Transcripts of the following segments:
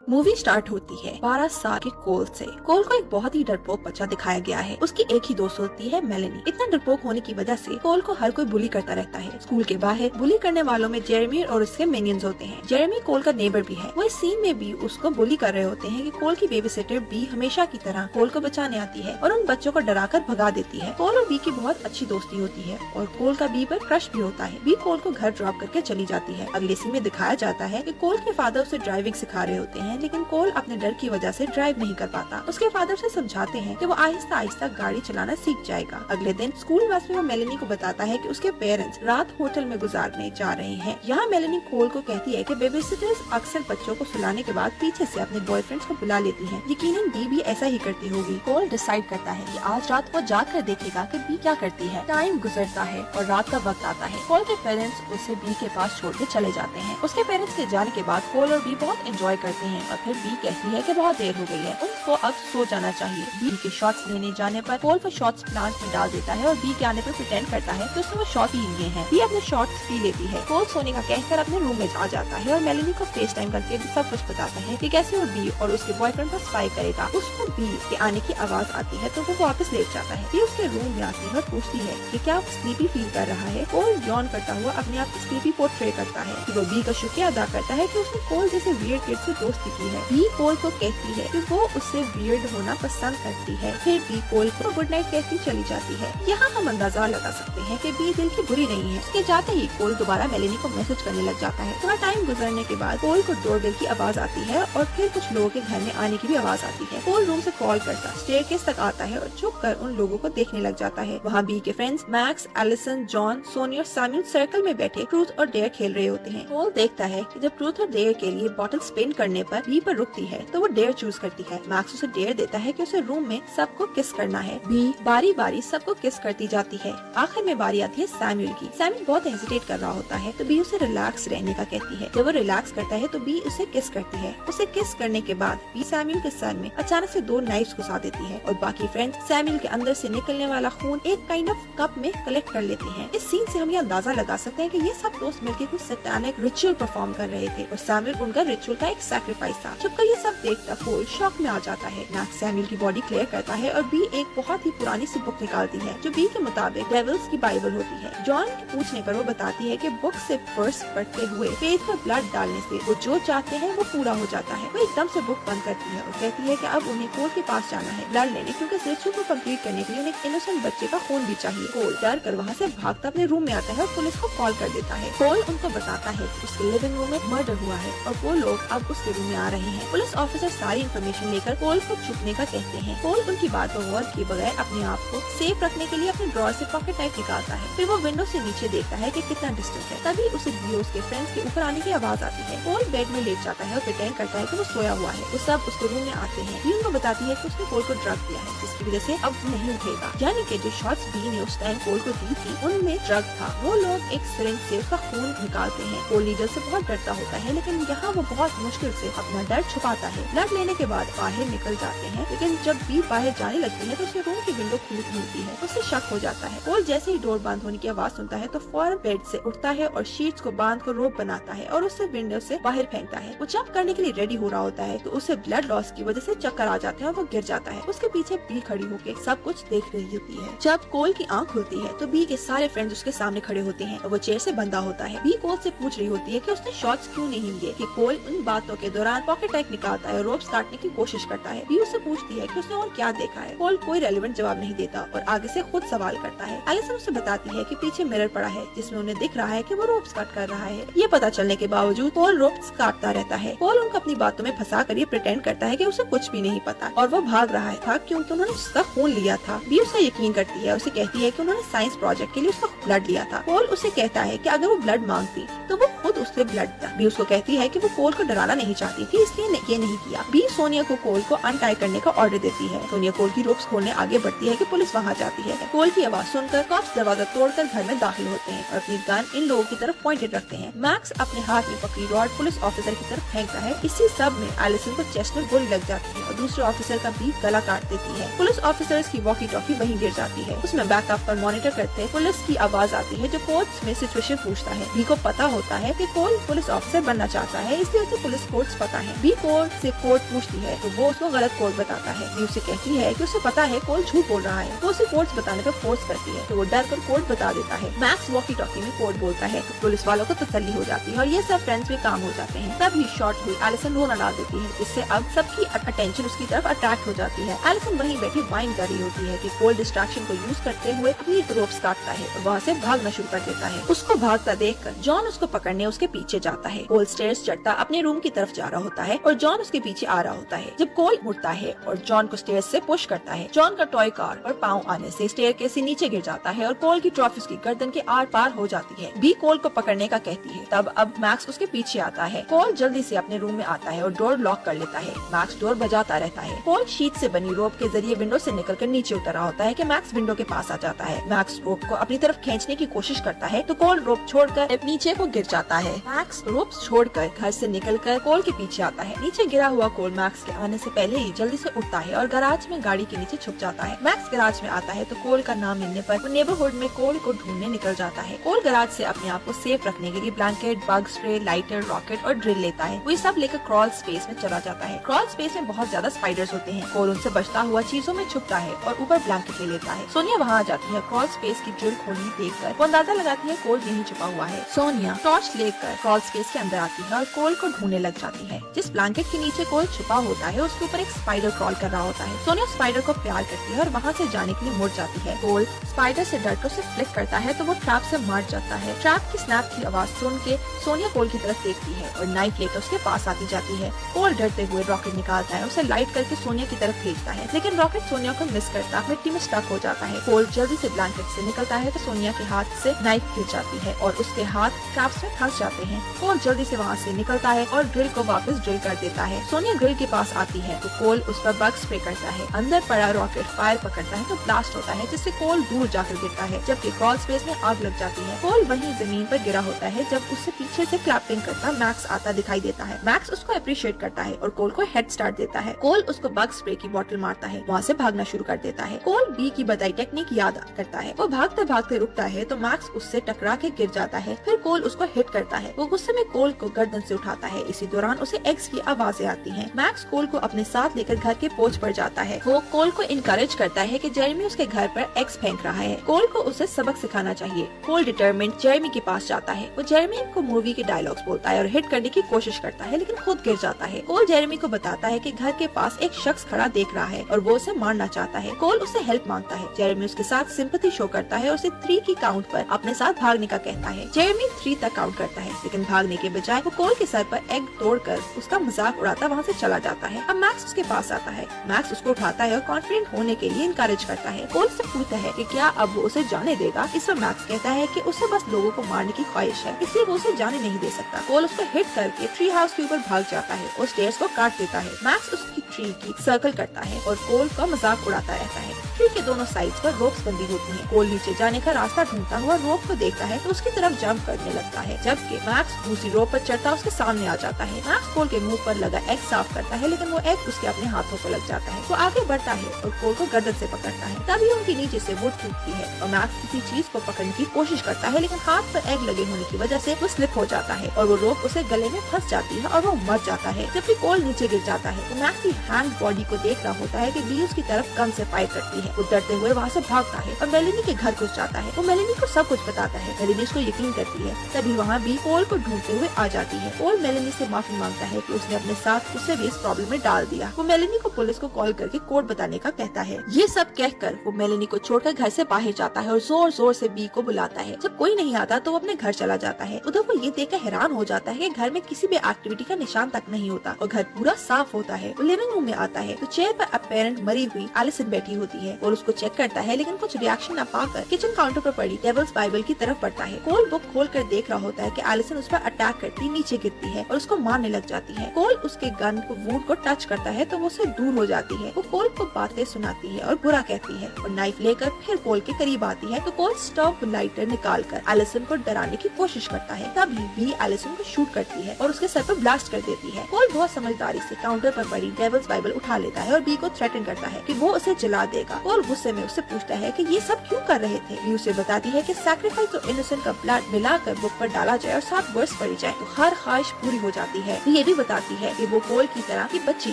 Movie start होती है 12 साल के कोल से। कोल को एक बहुत ही डरपोक बच्चा दिखाया गया है। उसकी एक ही दोस्त होती है मेलेनी। इतना डरपोक होने की वजह से कोल को हर कोई बुली करता रहता है। स्कूल के बाहर बुली करने वालों में जेरेमी और उसके मिनियंस होते हैं। जेरेमी कोल का नेबर भी है। वो इस सीन में भी उसको बुली कर रहे होते हैं कि कोल की बेबी सिटर बी हमेशा की तरह कोल को बचाने आती है और उन बच्चों को डराकर भगा देती है। कोल और बी की बहुत अच्छी दोस्ती होती है और कोल का बी पर क्रश भी होता है। बी कोल को घर ड्रॉप करके चली जाती है। अगले सीन में दिखाया जाता है कि कोल के फादर उसे ड्राइविंग सिखा रहे होते हैं, लेकिन कोल अपने डर की वजह से ड्राइव नहीं कर पाता। उसके फादर से समझाते हैं कि वो आहिस्ता आहिस्ता गाड़ी चलाना सीख जाएगा। अगले दिन स्कूल बस में वो मेलेनी को बताता है कि उसके पेरेंट्स रात होटल में गुजारने जा रहे हैं। यहाँ मेलेनी कोल को कहती है कि बेबी सिटर्स अक्सर बच्चों को सुलाने के बाद पीछे से अपने बॉयफ्रेंड्स को बुला लेती हैं। यकीनन बी भी ऐसा ही करती होगी। कोल डिसाइड करता है कि आज रात वो जाग कर देखेगा कि बी क्या करती है। टाइम गुजरता है और रात का वक्त आता है। कोल के पेरेंट्स उसे बी के पास छोड़ के चले जाते हैं। उसके पेरेंट्स के जाने के बाद कोल और बी बहुत एंजॉय करते हैं और फिर बी कहती है कि बहुत देर हो गई है, उनको अब सो जाना चाहिए। बी के शॉट्स लेने जाने पर कोल वो शॉट्स प्लांट में डाल देता है और बी के आने पर प्रिटेंड करता है कि उसने वो शॉट ही लिए हैं। बी अपने शॉट्स पी लेती है। कोल सोने का कहकर अपने रूम में आ जाता है और मेलेनी को फेस टाइम करके सब कुछ बताता है कि कैसे वो बी और उसके बॉयफ्रेंड पर स्पाई करेगा। उसको बी के आने की आवाज आती है तो वो वापस लेट जाता है। बी उसके रूम में आती है और पूछती है कि क्या वो स्लीपी फील कर रहा है। कोल यॉन करता हुआ अपने आप को स्लीपी पोर्ट्रे करता है कि वो बी का शुक्रिया अदा करता है कि उसने कोल जैसे वियर्ड किड से दोस्ती की है। बी कोल को कहती है कि वो उससे वियर्ड होना पसंद करती है। फिर बी कोल को गुड नाइट कहती चली जाती है। यहाँ हम अंदाजा लगा सकते हैं कि बी दिल की बुरी नहीं है। उसके जाते ही कोल दोबारा मेलेनी को मैसेज करने लग जाता है। थोड़ा टाइम गुजरने के बाद कोल को डोरबेल की आवाज आती है और फिर कुछ लोगों के घर में आने की भी आवाज आती है। कोल रूम से कॉल करता स्टेयरकेस तक आता है और झुक कर उन लोगों को देखने लग जाता है। वहाँ बी के friends Max, Alison, John, Sonny और सैमुअल सर्कल में बैठे ट्रूथ और डेयर खेल रहे होते हैं। कोल देखता है कि जब ट्रूथ और डेयर के लिए बॉटल स्पिन करने पर बी पर रुकती है तो वो डेयर चूज करती है। मैक्स उसे डेयर देता है कि उसे रूम में सबको किस करना है। बी बारी बारी सबको किस करती जाती है। आखिर में बारी आती है सैमुअल की। सैमुअल बहुत हेजिटेट कर रहा होता है तो बी उसे रिलैक्स रहने का कहती है। जब वो रिलैक्स करता है तो बी उसे किस करती है। उसे किस करने के बाद बी सैमुअल के सर में अचानक से 2 नाइफ्स घुसा देती है और बाकी फ्रेंड्स सैमुअल के अंदर से निकलने वाला खून एक काइंड ऑफ कप में कलेक्ट कर लेते हैं। इस सीन से हम ये अंदाजा लगा सकते हैं कि ये सब दोस्त मिलकर कुछ सैतानिक रिचुअल परफॉर्म कर रहे थे और सैमुअल उनका रिचुअल का एक सैक्रिफाइस था। जब ये सब देखता कोल शॉक में आ जाता है। मैक्स सैमुअल की बॉडी क्लियर करता है और बी एक बहुत ही पुरानी सी बुक निकालती है जो बी के मुताबिक डेविल्स की बाइबल होती है। जॉन के पूछने पर वो बताती है कि बुक से वर्स पढ़ते हुए पेज पर ब्लड डालने से वो जो चाहते हैं वो पूरा हो जाता है। वो एकदम से बुक बंद करती है और कहती है कि अब उन्हें कोल के पास जाना है ब्लड लेने, क्योंकि रिचुअल को कंप्लीट करने के लिए उन्हें इनोसेंट बच्चे का खून भी चाहिए। कोल डर कर वहाँ से भागता अपने रूम में आता है और पुलिस को कॉल कर देता है। कोल उनको बताता है कि उसके लिविंग रूम में मर्डर हुआ है और वो लोग अब उसके रूम में आ रहे हैं। पुलिस ऑफिसर सारी इन्फॉर्मेशन लेकर कोल को छुपने का कहते हैं। कोल उनकी बात पर गौर किए बगैर अपने आप को सेफ रखने के लिए अपने ड्रॉर से पॉकेट नाइफ निकालता है। फिर वो विंडो से नीचे देखता है कि कितना डिस्टेंस है। तभी उसे बी उसके फ्रेंड्स के ऊपर आने की आवाज आती है। कोल बेड में लेट जाता है और प्रिटेंड करता है कि वो सोया हुआ है। वो सब उसके रूम में आते हैं। बी उनको बताती है कि उसने कोल को ड्रग दिया है जिसकी वजह से अब नहीं उठेगा, यानी कि जो शॉट्स बी ने उस टाइम कोल को दी थी उनमें ड्रग था। वो लोग एक सिरिंज से उसका खून निकालते हैं। कोल लीडर से बहुत डरता होता है, लेकिन यहाँ वो बहुत मुश्किल से अपना डर छुपाता है। ब्लड लेने के बाद बाहर निकल जाते हैं, लेकिन जब बी बाहर जाने लगती है तो उसे रूम की विंडो खुली मिलती है। उसे शक हो जाता है। कोल जैसे ही डोर बंद होने की आवाज सुनता है तो फौरन बेड से उठता है और शीट्स को बांध कर रोप बनाता है और उसे विंडो से बाहर फेंकता है। वो जंप करने के लिए रेडी हो रहा होता है तो उसे ब्लड लॉस की वजह से चक्कर आ जाते हैं और वो गिर जाता है। उसके पीछे बी खड़ी होकर सब कुछ देख रही होती है। जब कोल की आंख खुलती है तो बी के सारे फ्रेंड्स उसके सामने खड़े होते हैं और वो चेयर से बंधा होता है। बी कोल से पूछ रही होती है कि उसने शॉट्स क्यों नहीं लिए। कि कोल उन बातों के दौरान पॉकेट नाइफ निकालता है, रोप्स काटने की कोशिश करता है। बी उससे पूछती है कि उसने और क्या देखा है। कोल कोई रेलेवेंट जवाब नहीं देता और आगे से खुद सवाल करता है। एलिसन उसे बताती है कि पीछे मिरर पड़ा है जिसमें उन्हें दिख रहा है कि वो रोप्स कट कर रहा है। ये पता चलने के बावजूद कोल रोप्स काटता रहता है। कोल उनको अपनी बातों में फंसा कर ये प्रिटेंड करता है कि उसे कुछ भी नहीं पता और वो भाग रहा था क्योंकि उन्होंने उसका खून लिया था। बी उसका यकीन करती है। उसे कहती है कि उन्होंने साइंस प्रोजेक्ट के लिए उसका ब्लड लिया था। कोल उसे कहता है कि अगर वो ब्लड मांगती तो वो खुद उससे ब्लड था। बी उसको कहती है कि वो कोल को डराना नहीं चाहती थी, इसलिए ये नहीं किया। बी सोनिया को कोल को अनटाई करने का ऑर्डर देती है। सोनिया कोल की रोप्स खोलने आगे बढ़ती है कि पुलिस वहाँ जाती है। कोल की आवाज सुनकर कॉप्स दरवाजा तोड़कर घर में दाखिल होते हैं और अपनी गन इन लोगों की तरफ पॉइंटेड रखते हैं। मैक्स अपने हाथ में पकड़ी रॉड पुलिस ऑफिसर की तरफ फेंकता है। इसी सब में एलिसन को चेस्ट में गोली लग जाती है और दूसरे ऑफिसर का भी गला काट देती है। पुलिस ऑफिसर्स की वॉकी टॉकी वहीं गिर जाती है। उसमें बैकअप पर मॉनिटर करते पुलिस की आवाज आती है जो कोर्ट्स में सिचुएशन पूछता है। बी को पता होता है कि कोल पुलिस ऑफिसर बनना चाहता है, इसलिए उसे पुलिस कोर्ट्स पता है। बी कोल से कोड पूछती है तो वो उसको गलत कोड बताता है। बी उसे कहती है कि उसे पता है कोल झूठ बोल रहा है। वो उसे कोड बताने पर फोर्स करती है तो वो डर कर कोड बता देता है। मैक्स वॉकी टॉकी में कोड बोलता है तो पुलिस वालों को तसल्ली हो जाती है और ये सब फ्रेंड्स में काम हो जाते हैं। तभी शॉर्ट हुई एलिसन रोना डाल देती है, इससे अब सबकी अटेंशन उसकी तरफ अट्रैक्ट हो जाती है। एलिसन वहीं बैठी वाइन कर रही होती है कि कोल डिस्ट्रैक्शन को यूज करते हुए अपनी रोप्स काटता है और वहाँ से भागना शुरू कर देता है। उसको भागता देखकर जॉन उसको पकड़ने उसके पीछे जाता है। कोल स्टेयर्स चढ़ता अपने रूम की तरफ जा रहा होता है और जॉन उसके पीछे आ रहा होता है। जब कोल मुड़ता है और जॉन को स्टेयर्स से पुश करता है, जॉन का टॉय कार पर पाँव आने से स्टेयर के से नीचे गिर जाता है और कोल की ट्रॉफी उसकी गर्दन के आर पार हो जाती है। बी कोल को पकड़ने का कहती है। तब अब मैक्स उसके पीछे आता है। कोल जल्दी से अपने रूम में आता है और डोर लॉक कर लेता है। मैक्स डोर बजाता रहता है। कोल शीट से बनी रोप के जरिए विंडो से निकलकर नीचे उतर रहा होता है कि मैक्स विंडो के पास आ जाता है। मैक्स रोप को अपनी तरफ खींचने की कोशिश करता है तो कोल रोप छोड़कर नीचे को गिर जाता है। मैक्स रोप छोड़कर घर से निकलकर कोल के पीछे आता है। नीचे गिरा हुआ कोल मैक्स के आने से पहले ही जल्दी से उठता है और गैराज में गाड़ी के नीचे छुप जाता है। मैक्स गैराज में आता है तो कोल का नाम मिलने पर वो नेबरहुड में कोल को ढूंढने निकल जाता है। कोल गैराज से अपने आप को सेफ रखने के लिए blanket, bug spray, lighter, rocket और ड्रिल लेता है। वो ये सब लेकर क्रॉल स्पेस में चला जाता है। क्रॉल स्पेस में बहुत ज्यादा स्पाइडर्स होते हैं। कोल उनसे बचता हुआ चीजों में छुपता है और ऊपर ब्लैंकेट ले लेता है। सोनिया वहाँ आ जाती है। क्रॉल स्पेस की ड्रिल खोलनी देखकर वो अंदाजा लगाती है कोल यहीं छुपा हुआ है। सोनिया टॉर्च लेकर क्रॉल स्पेस के अंदर आती है और कोल को ढूंढने लग जाती है। जिस ब्लैंकेट के नीचे कोल छुपा होता है उसके ऊपर एक स्पाइडर क्रॉल कर रहा होता है। सोनिया स्पाइडर को प्यार करती है और वहाँ से जाने के लिए मुड़ जाती है। कोल स्पाइडर से डरकर उसे फ्लिक करता है तो वो ट्रैप से मार जाता है। ट्रैप की स्नैप की आवाज सुन के सोनिया कोल की तरफ देखती है और नाइफ लेकर उसके पास आती जाती है। कोल डरते हुए रॉकेट निकालता है, उसे लाइट करके सोनिया की तरफ भेजता है, लेकिन रॉकेट सोनिया को मिस करता मिट्टी में स्टक हो जाता है। कोल जल्दी से ब्लैंकेट से निकलता है तो सोनिया के हाथ से नाइफ गिर जाती है और उसके हाथ ट्रैप्स में फंस जाते हैं। कोल जल्दी से वहाँ से निकलता है और ड्रिल को वापस ड्रिल कर देता है। सोनिया ग्रिल के पास आती है तो कोल उस पर बग स्प्रे करता है। अंदर पड़ा रॉकेट फायर पकड़ता है तो ब्लास्ट होता है जिससे कोल दूर जाकर गिरता है, जबकि क्रॉल स्पेस में आग लग जाती है। कोल वहीं जमीन पर गिरा होता है जब उससे पीछे से क्लैपिंग करता मैक्स आता दिखाई देता है। मैक्स उसको अप्रिशिएट करता है और कोल को हेड स्टार्ट देता है। कोल उसको बग स्प्रे की बोतल मारता है, वहाँ से भागना शुरू कर देता है। कोल बी की बताई टेक्निक याद करता है। वो भागते भागते रुकता है तो मैक्स उससे टकरा के गिर जाता है। फिर कोल उसको हिट करता है। वो गुस्से में कोल को गर्दन से उठाता है। इसी दौरान उसे एक्स की आवाजें आती हैं। मैक्स कोल को अपने साथ लेकर घर के पोर्च पर जाता है। वो कोल को इनकरेज करता है कि जेरेमी उसके घर पर एक्स फेंक रहा है। कोल को उसे सबक सिखाना चाहिए। कोल डिटरमिन्ड जेरेमी के पास जाता है। वो जेरेमी को मूवी के डायलॉग्स बोलता है और हिट करने की कोशिश करता है लेकिन खुद गिर जाता है। कोल जेरेमी को बताता है कि घर के पास एक शख्स खड़ा देख रहा है और वो उसे मारना चाहता है। कोल उससे हेल्प मांगता है। जेरेमी उसके साथ सिंपैथी शो करता है और उसे 3 की काउंट पर अपने साथ भागने का कहता है। जेरेमी 3 तक काउंट करता है लेकिन भागने के बजाय वो कोल के सर पर एग तोड़कर उसका मजाक उड़ाता वहाँ से चला जाता है। अब मैक्स उसके पास आता है। मैक्स उसको उठाता है और कॉन्फिडेंट होने के लिए इनकरेज करता है। कोल से पूछता है कि क्या अब वो उसे जाने देगा। इस पर मैक्स कहता है कि उसे बस लोगों को मारने की ख्वाहिश है, इसलिए वो उसे जाने नहीं दे सकता। कोल उसको हिट करके ट्री हाउस के ऊपर भाग जाता है और स्टेयर्स को काट देता है। मैक्स उसकी ट्री की सर्कल करता है और कोल का मजाक उड़ाता रहता है। ट्री के दोनों साइड्स पर रोप्स बंधी होती हैं। कोल नीचे जाने का रास्ता ढूंढता हुआ रोप को देखता है तो उसकी तरफ जंप करने लगता है, जबकि मैक्स दूसरी रोप पर चढ़ता उसके सामने आ जाता है। मैक्स कोल के मुंह पर लगा एग साफ करता है लेकिन वो एग उसके अपने हाथों को लग जाता है। वो आगे बढ़ता है और कोल को गर्दन से पकड़ता है। तभी उनके नीचे से वुड टूटती है और मैक्स किसी चीज को पकड़ने की कोशिश करता है लेकिन हाथ पर एग लगे होने की वजह से वो स्लिप हो जाता है और वो रोप उसे गले में फंस जाती है और वो मर जाता है। जबकि कोल नीचे गिर जाता है तो मैक्स की हैंग बॉडी को देख रहा होता है कि बी उसकी तरफ गन से फायर करती है। वो डरते हुए वहाँ से भागता है और मेलेनी के घर घुस जाता है। वो मेलेनी को सब कुछ बताता है। मेलेनी उसको यकीन करती है। तभी वहाँ बी कोल को ढूंढते हुए आ जाती है। कोल मेलेनी से माफी मांगता है कि उसने अपने साथ उसे भी इस प्रॉब्लम में डाल दिया। वो मेलेनी को पुलिस को कॉल करके कोड बताने का कहता है। ये सब कहकर वो मेलेनी को छोड़कर घर से बाहर जाता है और जोर जोर से बी को बुलाता है। जब कोई नहीं आता तो वो अपने घर चला जाता है। उधर वो ये देखकर हैरान हो जाता है कि घर में किसी भी एक्टिविटी का निशान तक नहीं होता और घर पूरा साफ होता है। वो लिविंग रूम में आता है तो चेयर पर अपेरेंट मरी हुई एलिसन बैठी होती है और उसको चेक करता है लेकिन कुछ रिएक्शन न पाकर किचन काउंटर पर पड़ी डेविल्स बाइबल की तरफ बढ़ता है। कोल बुक खोल कर देख रहा होता है कि एलिसन उस पर अटैक करती नीचे गिरती है और उसको मारने लग जाती है। कोल उसके गन को वुड को टच करता है तो वो उससे दूर हो जाती है। वो कोल को बातें सुनाती है और बुरा कहती है और नाइफ लेकर फिर कोल के करीब आती है तो कोल स्टॉप लाइटर निकाल कर एलिसन को डराने की कोशिश करता है। तभी भी एलिसन को शूट करती है और उसके सर पर ब्लास्ट कर देती है। कोल बहुत समझदारी से काउंटर पर पड़ी डेविल्स बाइबल उठा लेता है और बी को थ्रेटन करता है कि वो उसे जला देगा। कोल कोल गुस्से में उससे पूछता है कि ये सब क्यों कर रहे थे। बी उसे बताती है कि सैक्रिफाइस और इनोसेंट का ब्लड मिलाकर बुक पर डाला जाए और 7 वर्ष पड़ी जाए तो हर ख्वाहिश पूरी हो जाती है। ये भी बताती है कि वो कोल की तरह की बच्ची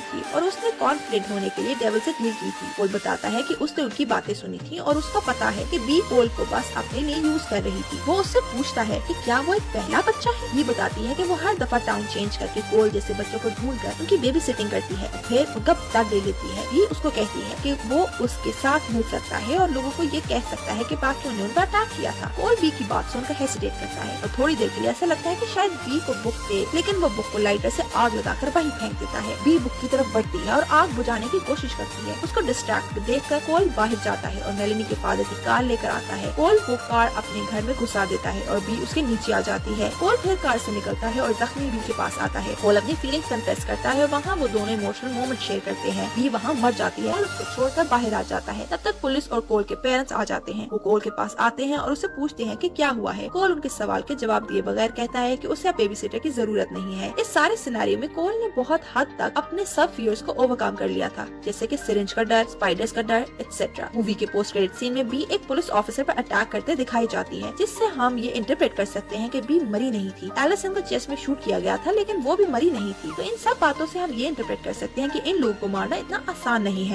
थी और उसने कॉन्फिडेंट होने के लिए डेविल से डील की थी। कोल बताता है कि उसने उनकी बातें सुनी थी और उसको पता है कि बी कोल को बस अपने लिए यूज कर रही थी। वो उससे पूछता है कि क्या वो एक पहला बच्चा है। ये बताती है कि वो हर दफा टाउन चेंज करके कोल जैसे बच्चों को ढूंढकर उनकी बेबी सिटिंग करती है, फिर उनका पता ले लेती है। ये उसको कहती है कि वो उसके साथ मिल सकता है और लोगों को ये कह सकता है कि बाकियों ने उन पर अटैक किया था। कोल बी की बात सुनकर हेसिटेट करता है और थोड़ी देर के लिए ऐसा लगता है कि शायद बी को बुक दे, लेकिन वो बुक को लाइटर से आग लगाकर वहीं फेंक देता है। बी बुक की तरफ बढ़ती है और आग बुझाने की कोशिश करती है। उसको डिस्ट्रैक्ट देखकर कोल बाहर जाता है और मेलेनी के फादर की कार लेकर आता है। कोल वो कार अपने घर में घुसा देता है और बी उसके नीचे आ जाती है। कोल फिर कार से निकलता है और जख्मी बी के पास आता है। कोल अपनी फीलिंग्स कन्फेस करता है और वहाँ वो दोनों इमोशनल मोमेंट शेयर करते हैं। बी वहाँ मर जाती है और उसको छोड़कर बाहर आ जाता है। तब तक पुलिस और कोल के पेरेंट्स आ जाते हैं। वो कोल के पास आते हैं और उससे पूछते हैं कि क्या हुआ है। कोल उनके सवाल के जवाब दिए बगैर कहता है कि उसे अब बेबी सिटर की जरूरत नहीं है। इस सारे सिनेरियो में कोल ने बहुत हद तक अपने सब फियर्स को ओवरकम कर लिया था, जैसे कि सिरिंज का डर, स्पाइडर्स का डर एक्सेट्रा। मूवी के पोस्ट क्रेडिट सीन में बी एक पुलिस ऑफिसर पर अटैक करते दिखाई जाती है, जिससे हम ये इंटरप्रेट कर सकते हैं कि बी मरी नहीं थी। एलिसन को चेस्ट में शूट किया गया था लेकिन वो भी मरी नहीं थी। तो इन सब बातों से हम ये इंटरप्रेट कर सकते हैं कि इन लोगों को मारना इतना आसान नहीं है।